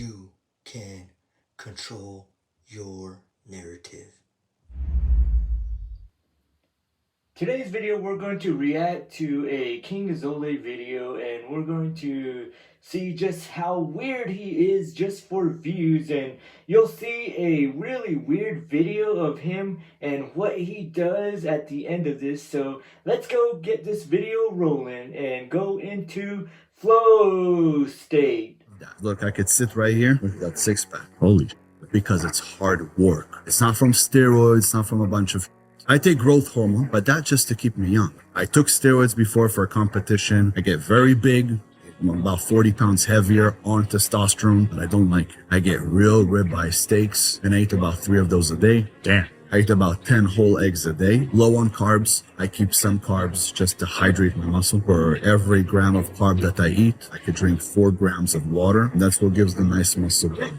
you can control your narrative. Today's video, we're going to react to a KingAzoulay video, and we're going to see just how weird he is just for views. And you'll see a really weird video of him and what he does at the end of this. So let's go get this video rolling and go into flow state. Look, I could sit right here with that six-pack. Holy shit. Because it's hard work. It's not from steroids, not from a bunch of... I take growth hormone, but that's just to keep me young. I took steroids before for a competition. I get very big. I'm about 40 pounds heavier on testosterone, but I don't like it. I get real ribeye steaks, and I eat about 3 of those a day. Damn. I eat about 10 whole eggs a day. Low on carbs. I keep some carbs just to hydrate my muscle. For every gram of carb that I eat, I could drink 4 grams of water. And that's what gives the nice muscle build.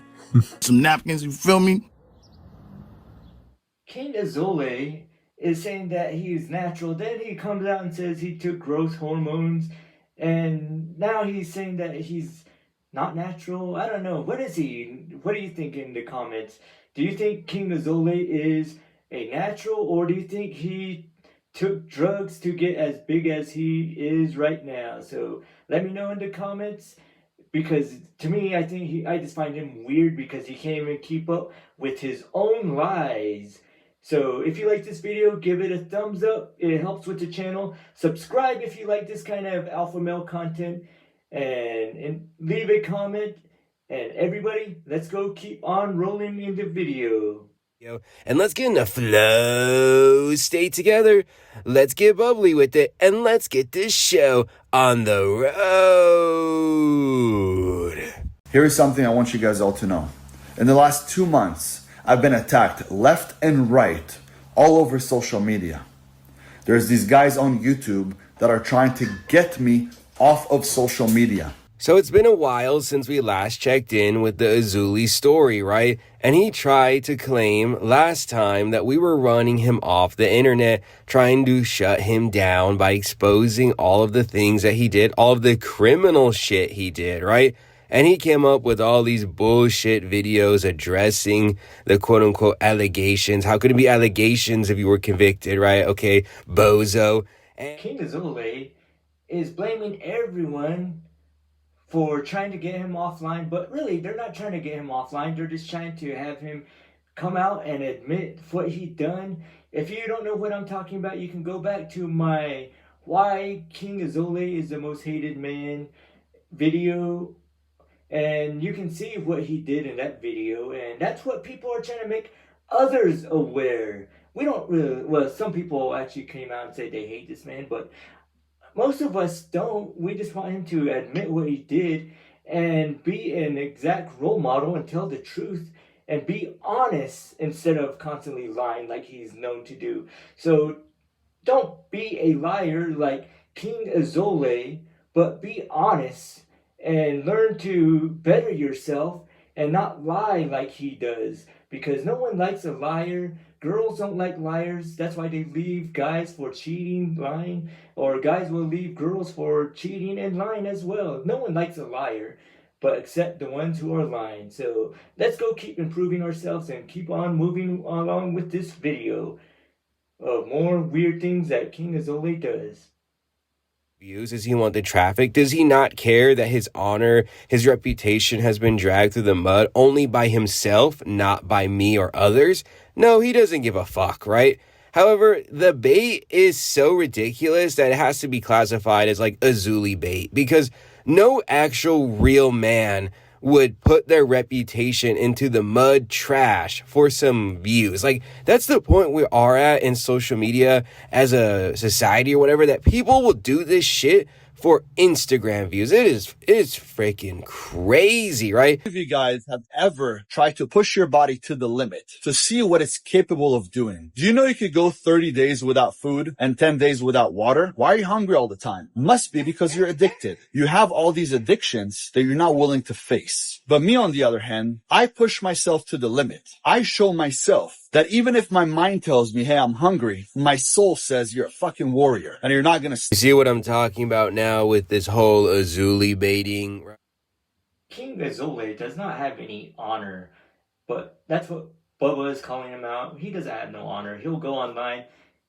Some napkins, you feel me? KingAzoulay is saying that he is natural. Then he comes out and says he took growth hormones, and now he's saying that he's not natural. I don't know. What is he? What do you think in the comments? Do you think KingAzoulay is a natural, or do you think he took drugs to get as big as he is right now? So let me know in the comments, because to me, I just find him weird because he can't even keep up with his own lies. So if you like this video, give it a thumbs up. It helps with the channel. Subscribe if you like this kind of alpha male content, and leave a comment. And everybody, let's go keep on rolling in the video. And let's get in a flow state together. Let's get bubbly with it, and let's get this show on the road. Here is something I want you guys all to know. In the last 2 months, I've been attacked left and right all over social media. There's these guys on YouTube that are trying to get me off of social media. So it's been a while since we last checked in with the Azoulay story, right? And he tried to claim last time that we were running him off the internet, trying to shut him down by exposing all of the things that he did, all of the criminal shit he did, right? And he came up with all these bullshit videos addressing the quote-unquote allegations. How could it be allegations if you were convicted, right? Okay, bozo. And KingAzoulay is blaming everyone for trying to get him offline, but really, they're not trying to get him offline. They're just trying to have him come out and admit what he done. If you don't know what I'm talking about, you can go back to my Why KingAzoulay is the Most Hated Man video, and you can see what he did in that video. And that's what people are trying to make others aware. We don't really, well, some people actually came out and said they hate this man, but most of us don't. We just want him to admit what he did and be an exact role model and tell the truth and be honest instead of constantly lying like he's known to do. So don't be a liar like KingAzoulay, but be honest and learn to better yourself and not lie like he does, because no one likes a liar. Girls don't like liars. That's why they leave guys for cheating, lying, or guys will leave girls for cheating and lying as well. No one likes a liar, but except the ones who are lying. So let's go keep improving ourselves and keep on moving along with this video of more weird things that KingAzoulay does. Does he want the traffic? Does he not care that his honor, his reputation has been dragged through the mud only by himself, not by me or others? No, he doesn't give a fuck, right? However, the bait is so ridiculous that it has to be classified as like Azoulay bait, because no actual real man would put their reputation into the mud trash for some views. Like, that's the point we are at in social media as a society or whatever, that people will do this shit for Instagram views. It is freaking crazy, right? If you guys have ever tried to push your body to the limit to see what it's capable of doing, do you know you could go 30 days without food and 10 days without water? Why are you hungry all the time? Must be because you're addicted. You have all these addictions that you're not willing to face. But me, on the other hand, I push myself to the limit. I show myself that even if my mind tells me, hey, I'm hungry, my soul says you're a fucking warrior and you're not gonna... You see what I'm talking about now with this whole Azoulay baiting? KingAzoulay does not have any honor, but that's what Bubba is calling him out. He doesn't have no honor. He'll go online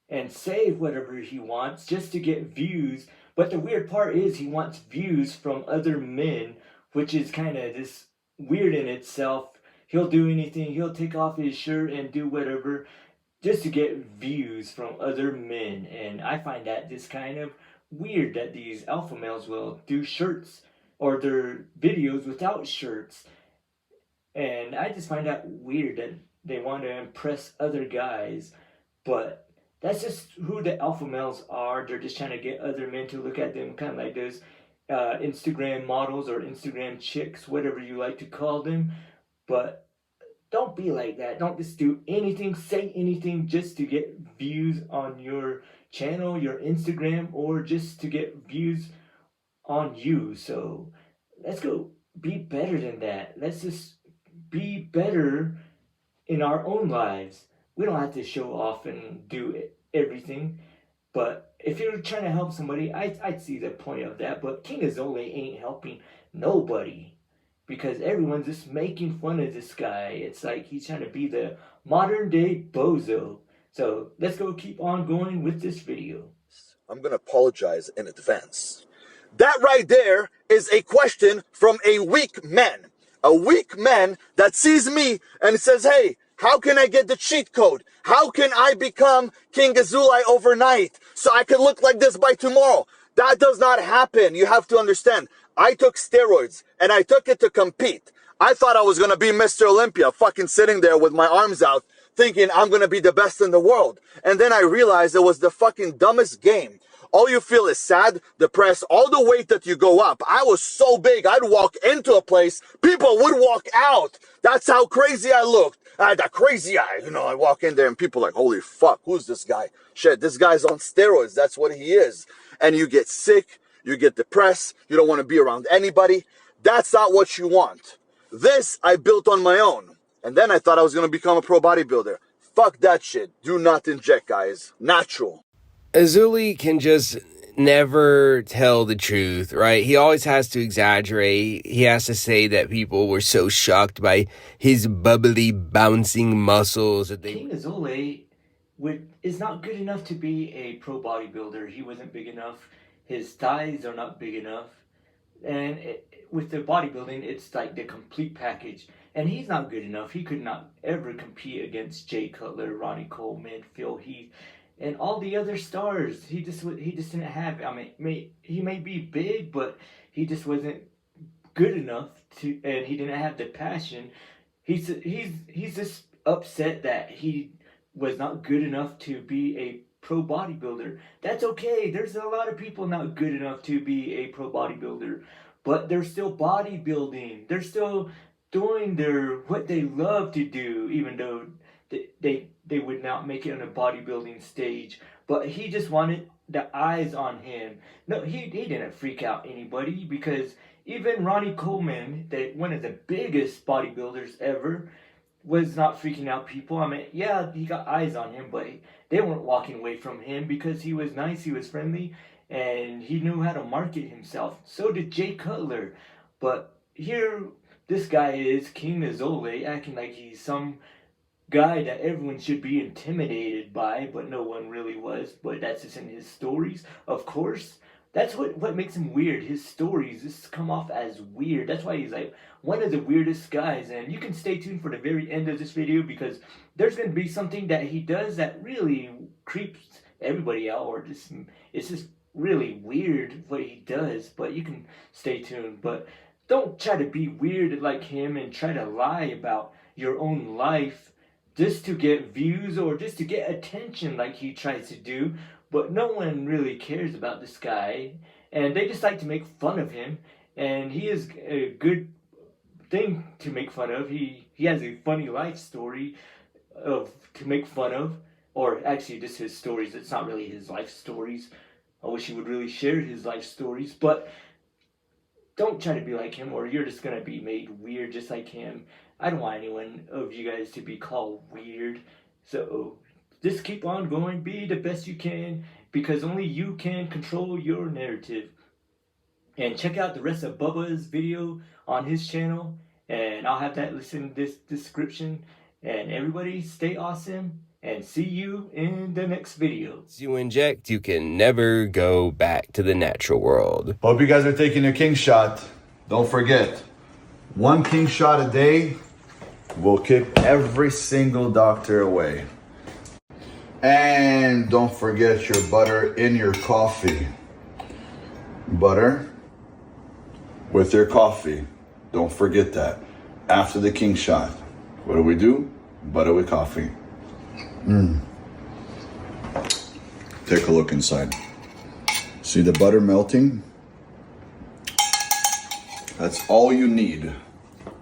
and say whatever he wants just to get views. But the weird part is he wants views from other men, which is kind of this weird in itself. He'll do anything. He'll take off his shirt and do whatever just to get views from other men. And I find that just kind of weird that these alpha males will do shirts or their videos without shirts. And I just find that weird that they want to impress other guys. But that's just who the alpha males are. They're just trying to get other men to look at them, kind of like those Instagram models or Instagram chicks, whatever you like to call them. But don't be like that. Don't just do anything, say anything just to get views on your channel, your Instagram, or just to get views on you. So let's go be better than that. Let's just be better in our own lives. We don't have to show off and do everything. But if you're trying to help somebody, I'd see the point of that. But KingAzoulay ain't helping nobody because everyone's just making fun of this guy. It's like he's trying to be the modern day bozo. So let's go keep on going with this video. I'm going to apologize in advance. That right there is a question from a weak man. A weak man that sees me and says, hey, how can I get the cheat code? How can I become KingAzoulay overnight so I can look like this by tomorrow? That does not happen. You have to understand. I took steroids and I took it to compete. I thought I was going to be Mr. Olympia, fucking sitting there with my arms out, thinking I'm going to be the best in the world. And then I realized it was the fucking dumbest game. All you feel is sad, depressed, all the weight that you go up. I was so big, I'd walk into a place, people would walk out. That's how crazy I looked. I had that crazy eye, I walk in there and people are like, holy fuck, who's this guy? Shit, this guy's on steroids, that's what he is. And you get sick, you get depressed, you don't want to be around anybody. That's not what you want. This I built on my own. And then I thought I was going to become a pro bodybuilder. Fuck that shit. Do not inject, guys. Natural. Azoulay can just never tell the truth, right? He always has to exaggerate. He has to say that people were so shocked by his bubbly, bouncing muscles that they... KingAzoulay is not good enough to be a pro bodybuilder. He wasn't big enough. His thighs are not big enough. And with the bodybuilding, it's like the complete package. And he's not good enough. He could not ever compete against Jay Cutler, Ronnie Coleman, Phil Heath, and all the other stars. He just didn't have. I mean, he may be big, but he just wasn't good enough to, and he didn't have the passion. He's just upset that he was not good enough to be a pro bodybuilder. That's okay. There's a lot of people not good enough to be a pro bodybuilder, but they're still bodybuilding. They're still doing what they love to do, even though they would not make it on a bodybuilding stage. But he just wanted the eyes on him. No, he didn't freak out anybody, because even Ronnie Coleman, one of the biggest bodybuilders ever, was not freaking out people. I mean, yeah, he got eyes on him, but they weren't walking away from him because he was nice, he was friendly, and he knew how to market himself. So did Jay Cutler. But here, this guy is KingAzoulay, acting like he's some guy that everyone should be intimidated by, but no one really was. But that's just in his stories, of course. That's what makes him weird. His stories just come off as weird. That's why he's like one of the weirdest guys. And you can stay tuned for the very end of this video, because there's going to be something that he does that really creeps everybody out, or it's just really weird what he does. But you can stay tuned. But don't try to be weird like him and try to lie about your own life just to get views or just to get attention like he tries to do. But no one really cares about this guy, and they just like to make fun of him. And he is a good thing to make fun of. He has a funny life story to make fun of, or actually just his stories. It's not really his life stories. I wish he would really share his life stories, but don't try to be like him, or you're just gonna be made weird just like him. I don't want anyone of you guys to be called weird. So just keep on going, be the best you can, because only you can control your narrative. And check out the rest of Bubba's video on his channel, and I'll have that listed in this description. And everybody stay awesome, and see you in the next video. Once you inject, you can never go back to the natural world. Hope you guys are taking your king shot. Don't forget, 1 king shot a day will keep every single doctor away. And don't forget your butter in your coffee. Butter with your coffee. Don't forget that. After the king shot, what do? Butter with coffee. Take a look inside. See the butter melting? That's all you need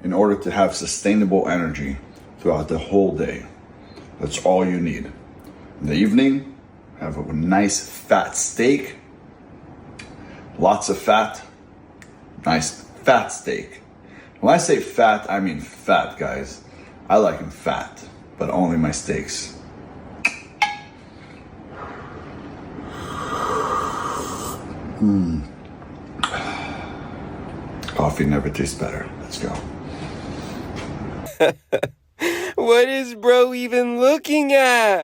in order to have sustainable energy throughout the whole day. That's all you need. In the evening, have a nice fat steak. Lots of fat. Nice fat steak. When I say fat, I mean fat, guys. I like them fat, but only my steaks. Coffee never tastes better. Let's go. What is bro even looking at?